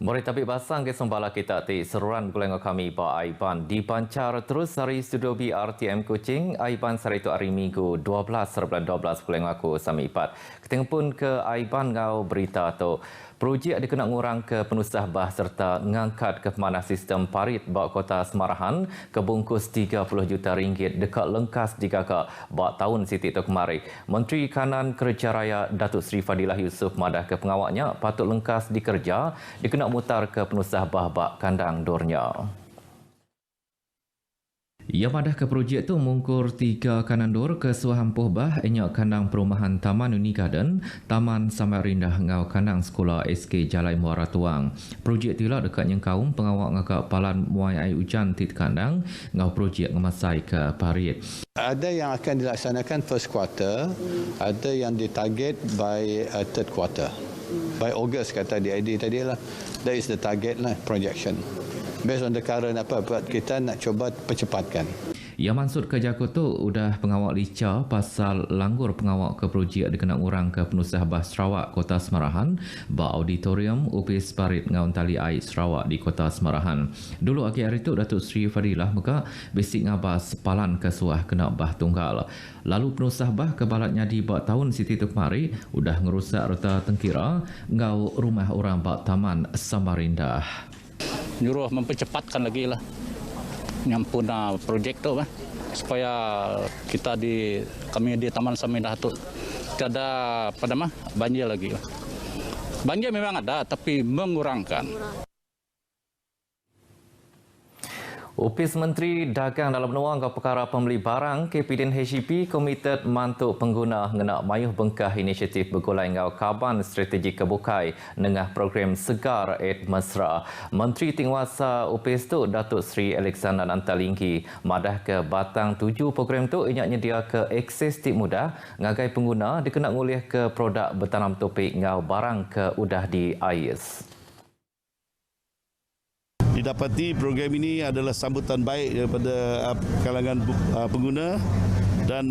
Murid tabik basang ke sembala kita ti seruan guleng kami ba Aiban dipancar terus dari studio BRTM Kuching. Aiban sari itu hari Minggu 12/12 guleng aku sami ipat. Ketengah pun ke Aiban ngau berita tu. Projek dikena ngurang ke penusah bah serta ngangkat ke pemanah sistem parit bak kota Semarahan ke bungkus 30 juta ringgit dekat lengkas digagak bak tahun Siti tu kemari. Menteri Kanan Kerja Raya Datuk Seri Fadilah Yusof madah ke pengawaknya patut lengkas dikerja dikena mutar ke penusah bah bak kandang dornya. Ia madah ke projek tu mungkur 3 kanan dor ke Suah Ampuh Bah enyak kandang perumahan Taman Uni Garden, Taman Samarindah ngau kandang sekolah SK Jalai Muara Tuang. Projek tu lah dekat yang kaum pengawak ngagak palan muai air hujan tit kandang ngau projek ngemasai ke parit. Ada yang akan dilaksanakan first quarter, ada yang ditarget by third quarter. By August kata DID tadi lah. That is the target lah, projection. Based on the current kita nak cuba percepatkan. Ia maksud ke Jakut tu udah pengawak lica pasal langgur pengawak ke projek dikena urang ke penusah bah Sarawak Kota Semarahan ba auditorium UPS Parit ngaun tali air Sarawak di Kota Semarahan. Dulu akhir hari tu Datuk Seri Fadilah maka besik ngabas palan ke suah kena bah tunggal. Lalu penusah bah ke balatnya di bak tahun Siti tu kemari udah ngerusak reta tengkira ngau rumah orang bak Taman Samarindah. Nyuruh mempercepatkan lagi lah nyampuna projek tu kan, supaya kami di Taman Samarindah tu tidak ada banjir lagi lah. Banjir memang ada tapi mengurangkan. Ofis Menteri Dagang dalam Penuang ke perkara pembeli barang KPDN HEP komited mantuk pengguna ngenak mayuh bengkah inisiatif bergulai ngau kaban strategi kebukai nengah program Segar Ed Mesra. Menteri Tingwasa Ofis tu Datuk Seri Alexander Antalinggi madah ke batang 7 program tu inyak nyedia ke akses tip mudah ngagai pengguna dikena ngulih ke produk bertanam topik ngau barang ke udah di AIS. Didapati program ini adalah sambutan baik daripada kalangan pengguna dan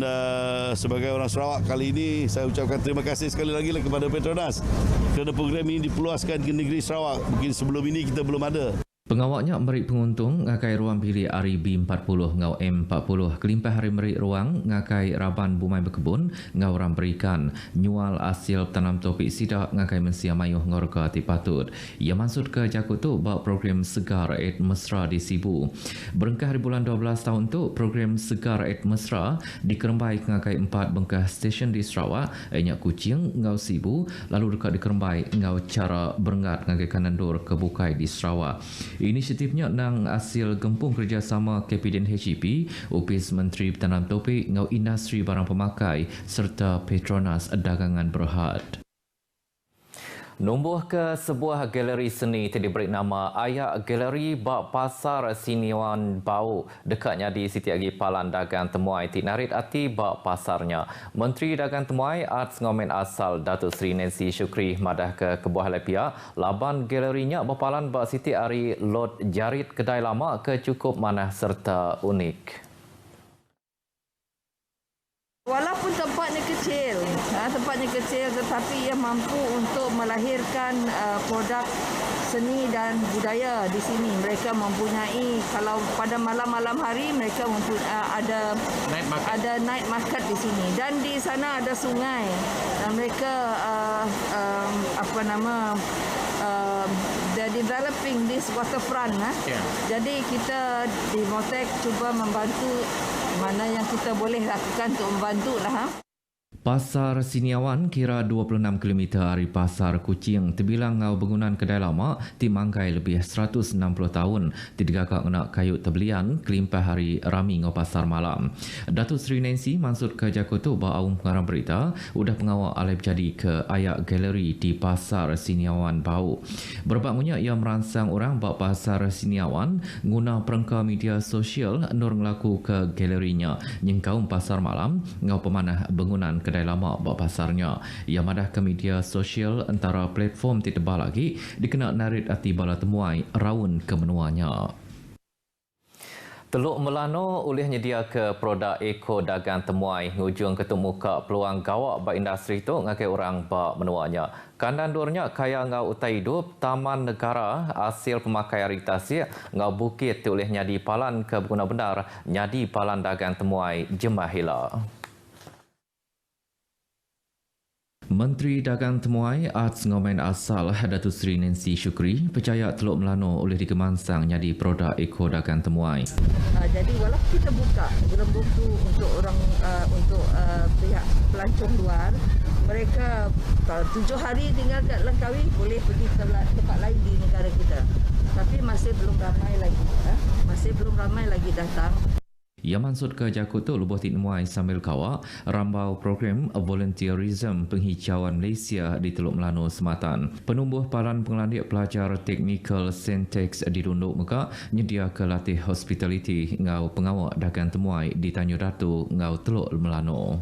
sebagai orang Sarawak kali ini saya ucapkan terima kasih sekali lagi kepada Petronas kerana program ini dipeluaskan ke negeri Sarawak. Mungkin sebelum ini kita belum ada. Pengawaknya merik penguntung ngakai ruang pilih RB 40 ngau M40 kelimpah hari merik ruang ngakai Raban Bumai Berkebun ngau orang berikan nyual hasil tanam topik sidak ngakai mensia mayuh ngorga tipatut. Ia maksud ke Jakut tu bawa program Segar Ed Mesra di Sibu. Berengkah di bulan 12 tahun tu program Segar Ed Mesra dikerembai ngakai 4 bengkah stesen di Sarawak enyak Kuching ngau Sibu lalu dekat dikerembai ngau cara berengat ngakai kanandor kebukai di Sarawak. Inisiatifnya nang hasil gempung kerjasama KPDN HEP, Ofis Menteri Bertanam Topik ngau industri barang pemakai serta Petronas Dagangan Berhad. Numbuh ke sebuah galeri seni diberi nama Ayak Galeri bak Pasar Siniwan Bau dekatnya di Siti Agi Palan Dagang Temuai Tinarit Ati bak pasarnya. Menteri Dagang Temuai Arts Ngomen Asal Datuk Seri Nancy Syukri madah ke kebuah lepia laban galerinya berpalan bak Siti Ari Lot Jarit kedai lama ke cukup manah serta unik. Walaupun tempatnya kecil tetapi ia mampu untuk melahirkan produk seni dan budaya di sini. Mereka mempunyai, kalau pada malam-malam hari mereka ada night market di sini dan di sana ada sungai dan mereka they're developing this waterfront. Jadi kita di Motek cuba membantu mana yang kita boleh lakukan untuk membantu lah. Pasar Siniawan kira 26 km dari Pasar Kuching terbilang ngau bangunan kedai lama timangkai lebih 160 tahun digagak nak kayu terbelian kelimpah hari rami ngau pasar malam. Datuk Seri Nancy maksud ke Jakut tu bahawa pengarang berita udah pengawak alip jadi ke Ayak Galeri di Pasar Siniawan Bau. Berbakmunya ia merangsang orang bak Pasar Siniawan guna perangka media sosial nur ngelaku ke galerinya nyengkaum pasar malam ngau pemanah bangunan kedai lama bak pasarnya. Ia madah ke media sosial antara platform titebah lagi dikena narit ati bala temuai raun kemenuanya. Teluk Melano ulih nyedia ke produk eko dagang temuai ngujung ketemu muka peluang gawak ba industri tu ngakai orang ba menuanya. Kandan durnya kaya ngau utai hidup Taman Negara hasil pemakai haritasi ngau bukit tu ulih nyadi palan ke berguna benar nyadi palan dagang temuai Jemahila. Menteri Dagang Temuai Arts Ngomen Asal Datuk Seri Nancy Shukri percaya Teluk Melano oleh dikemansang jadi produk eko dagang temuai. Jadi walaupun kita buka gelembung tu untuk orang pihak pelancong luar, mereka kalau 7 hari tinggal kat Langkawi boleh pergi ke tempat lain di negara kita. Tapi masih belum ramai lagi datang. Ia maksud ke Jakut tu lubuh tinmuai sambil kawak rambau program volunteerism penghijauan Malaysia di Teluk Melano Sematan. Penumbuh palan pengelandik pelajar teknikal Sentex di Runduk Mekah nyedia ke latih hospitality ngau pengawak dagang temuai di Tanjung Ratu ngau Teluk Melano.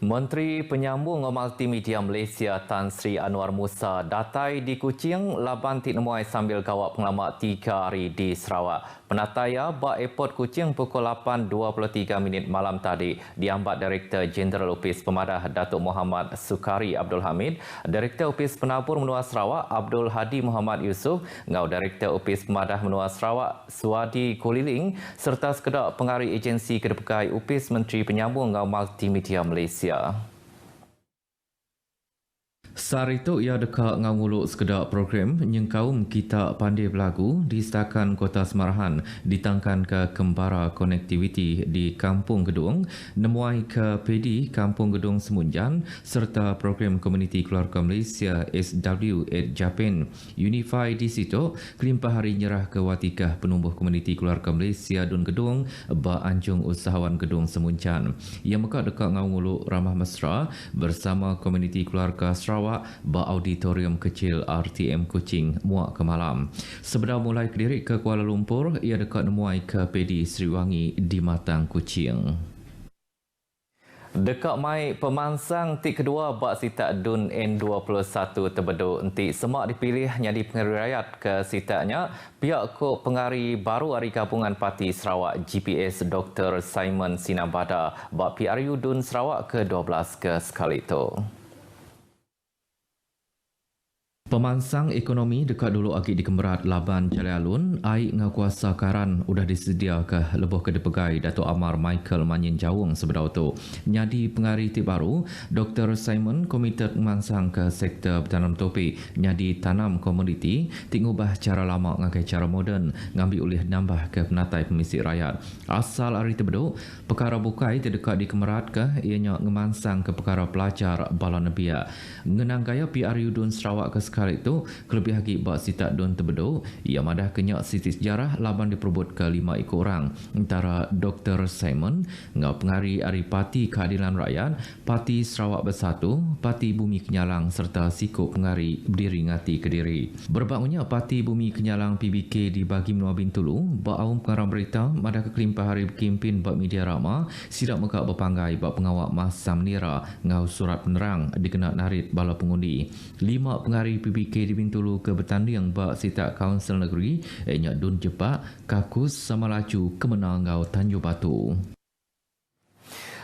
Menteri Penyambung Multimedia Malaysia Tan Sri Anwar Musa datai di Kuching laban tinmuai sambil kawak pengalamat 3 hari di Sarawak. Penataya ba Airport Kuching pukul 8.23 malam tadi diambat Direktur Jeneral Opis Pemadah Datuk Muhammad Sukari Abdul Hamid, Direktur Opis Penabur Menua Sarawak Abdul Hadi Muhammad Yusof, ngau Direktur Opis Pemadah Menua Sarawak Suwadi Kuliling serta sekedar pengarih agensi kedepekai Opis Menteri Penyambung ngau Multimedia Malaysia. Sar itu ia dekat ngawuluk sekedar program nyengkaum kita pandai berlagu di Setakan Kota Semarahan ditangkan ke Kembara Connectivity di Kampung Gedung, nemuai ke PD Kampung Gedung Semunjan serta program Komuniti Keluarga Malaysia SW at Japan. Unify di situ kelimpah hari nyerah ke watikah penumbuh Komuniti Keluarga Malaysia Dun Gedung ba Anjung Usahawan Gedung Semunjan. Ia meka dekat ngawuluk ramah mesra bersama Komuniti Keluarga Sarawak ba auditorium kecil RTM Kuching muak ke malam. Sebelum mulai kelirik ke Kuala Lumpur, ia dekat nemuai ke PD Sriwangi di Matang Kuching. Dekat mai pemansang tik kedua bak sitak Dun N21 terbeduk enti semak dipilih jadi pengarih rakyat ke sitaknya pihak kok pengarih baru Hari Gabungan Parti Sarawak GPS Dr. Simon Sinambada bak PRU Dun Sarawak ke-12 ke sekali itu. Pemansang ekonomi dekat dulu agi di Kemerat Laban Jalai Alun, air ngakuasa karan sudah disedia ke lebuh kedepegai Datuk Amar Michael Manyin Jawung sebedau tu. Nyadi pengarih tip baru, Dr. Simon komited memansang ke sektor bertanam topi, nyadi tanam komoditi, tingubah cara lama ngakai cara moden, ngambil oleh nambah ke penatai pemisik rakyat. Asal hari terbeduk, perkara bukai terdekat di Kemerat ke, ianya ngemansang ke perkara pelajar bala nebia. Ngenang gaya PRU Dun Sarawak ke kali itu, kelebih lagi bak sitak Dun terbeduk, ia madah kenyak siti sejarah laban diperbut ke 5 ekor orang. Antara Dr. Simon, ngau pengarih Hari Parti Keadilan Rakyat, Parti Sarawak Bersatu, Parti Bumi Kenyalang serta sikuk pengarih berdiri ngati Kediri. Berbaknya Parti Bumi Kenyalang PBK dibagi menua Bintulu, bak awam pengarah berita, madah kekelimpah hari berkimpin bak media rama, sidak mekak berpanggai bak pengawak Masam Nira, ngau surat penerang dikenal narit bala pengundi. 5 pengarih PBK di Bintulu ke bertanding bak sitak Kaunsil Negeri ianya Dun Jepak, Kakus sama laju kemenang ngau Tanjung Batu.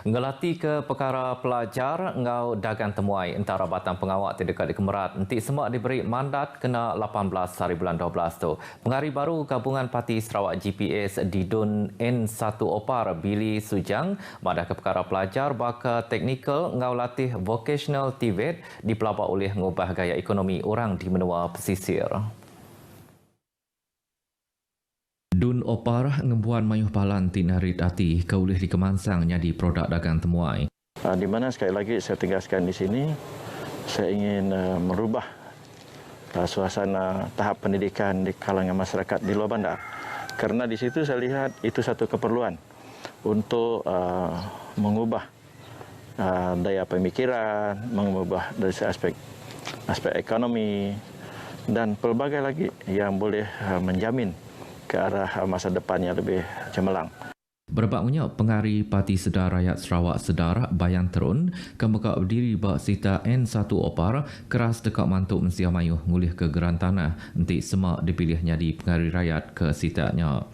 Ngelati ke perkara pelajar ngau dagang temuai antara batang pengawak terdekat di Kemerat nanti semak diberi mandat kena 18 hari bulan 12 tu. Pengarih baru Gabungan Parti Sarawak GPS di Dun N1 Opar Billy Sujang madah ke perkara pelajar baka teknikal ngau latih vocational TVET dipelabak oleh ngubah gaya ekonomi orang di menua pesisir. Dun Opar ngembuan mayuh palan tinarit ati kaulih di kemansang nyadi produk dagang temuai. Di mana sekali lagi saya tegaskan di sini, saya ingin merubah suasana tahap pendidikan di kalangan masyarakat di luar bandar. Karena di situ saya lihat itu satu keperluan untuk mengubah daya pemikiran, mengubah dari aspek ekonomi dan pelbagai lagi yang boleh menjamin ke arah masa depannya lebih cemerlang. Berbaknya pengarih Parti Sedar Rakyat Sarawak Sedar Bayan Terun kemekak berdiri bak sita N1 Opar keras dekat mantuk mensiah mayuh ngulih ke geran tanah nanti semak dipilih jadi pengarih rakyat ke sitanya.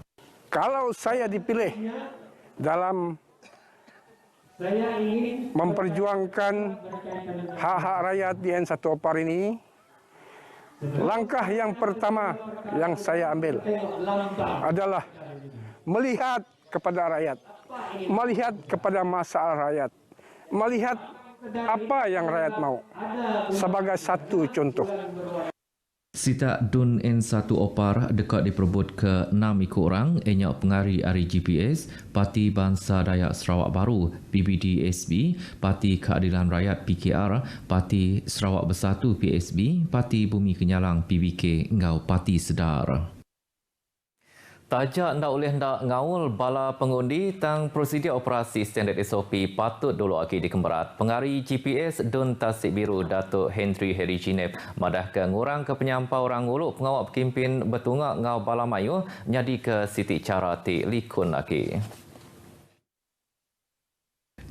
Kalau saya dipilih dalam memperjuangkan hak-hak rakyat di N1 Opar ini, langkah yang pertama yang saya ambil adalah melihat kepada rakyat, melihat kepada masalah rakyat, melihat apa yang rakyat mau sebagai satu contoh. Sita Dun N1 Opar dekat diperebut ke 6 ikut orang, enyak pengari Ari GPS, Parti Bangsa Dayak Sarawak Baru, PBDSB, Parti Keadilan Rakyat PKR, Parti Sarawak Bersatu PSB, Parti Bumi Kenyalang PBK, ngau Parti Sedar. Tajak ndak oleh ndak ngaul bala pengundi tang prosedur operasi standard SOP patut dulu lagi dikemberat. Pengari GPS Dun Tasik Biru Datuk Henry Heri Jineb madah ke ngurang ke penyampau orang uluk pengawak pekimpin betungak ngau bala mayu nyadi ke sitik cara ti likun lagi.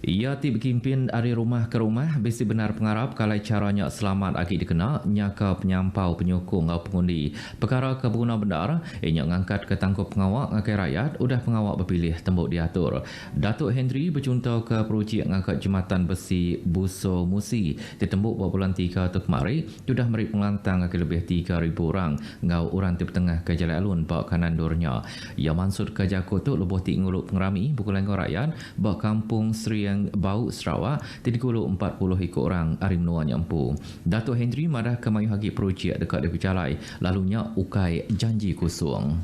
Ia ti berkimpin dari rumah ke rumah besi benar pengarap kalau caranya selamat lagi dikena nyaka penyampau penyokong atau pengundi. Perkara kebuna bendar ia ngangkat ke tangkup pengawak ngakai rakyat udah pengawak berpilih tembuk diatur. Datuk Henry bercontoh ke projek ngangkat jembatan besi Buso Musi ditembuk bulan 3 tu kemari sudah meri pengelantang ngakai lebih 3,000 orang ngau orang ti tengah ke Jalan Alun bak kanan dornya. Ia mansur ke Jako tu lebih ti nguluk pengerami bukulan rakyat bak kampung Sri Bau Sarawak 340 ikut orang arim nuan nyampu. Datuk Henry madah kemayu hagi projek dekat di Jalai lalunya ukai janji kosong.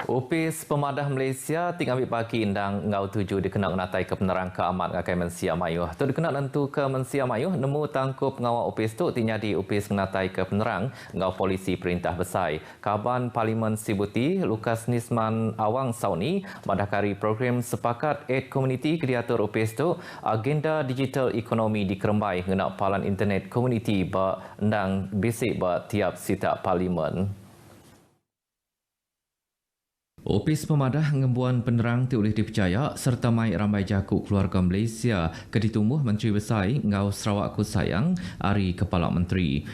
Opis Pemadah Malaysia tinggal ambil pagi indang ngau 7 dikenal natai ke penerang keamat ngakai Mensia Mayuh. Tu dikenal nentu ke Mensia Mayuh nemu tangkup ngawak opis tu tinyadi opis natai ke penerang ngau polisi perintah besai. Kaban Parlimen Sibuti Lukas Nisman Awang Sauni madakari program sepakat aid community ke diatur opis tu agenda digital ekonomi dikerembai ngenak palan internet community ba endang basic ba tiap sita parlimen. Opis Pemadah Ngembuan Penerang ti oleh dipercaya serta mai ramai jakuk keluarga Malaysia ke ditumbuh Menteri Besar ngau Sarawak Ku Sayang Ari Kepala Menteri.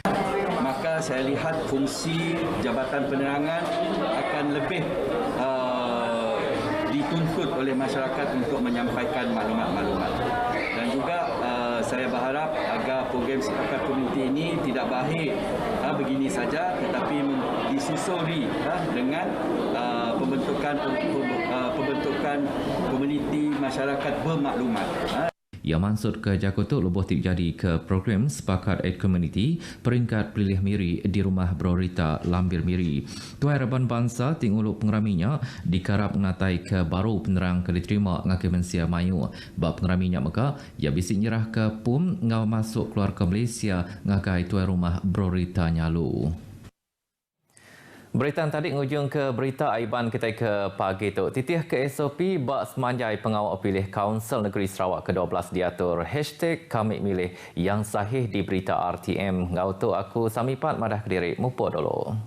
Maka saya lihat fungsi Jabatan Penerangan akan lebih dituntut oleh masyarakat untuk menyampaikan maklumat-maklumat. Dan juga saya berharap agar program sepakat komuniti ini tidak berakhir begini saja tetapi disusuri dengan pembentukan komuniti masyarakat bermaklumat. Ia mansur ke Jakarta lebuh jadi ke program sepakat aid community peringkat pilih miri di rumah Brorita Lambir Miri. Tuai Harapan Bangsa tinguluk pengeraminya dikarap mengatai ke baru penerang ke diterima ngaki Mensia Mayu. Bab pengeraminya maka ia bisik nyerah ke PUM ngau masuk keluarga Malaysia ngakai tuai rumah Brorita Nyalu. Berita tadi ngujung ke berita aiban kita ke pagi tu. Titih ke SOP bak semanjai pengawak pilih Kaunsil Negeri Sarawak ke-12 diatur #kami milih yang sahih di berita RTM. Ngau tu aku Samipat madah Kediri. Mupo dulu.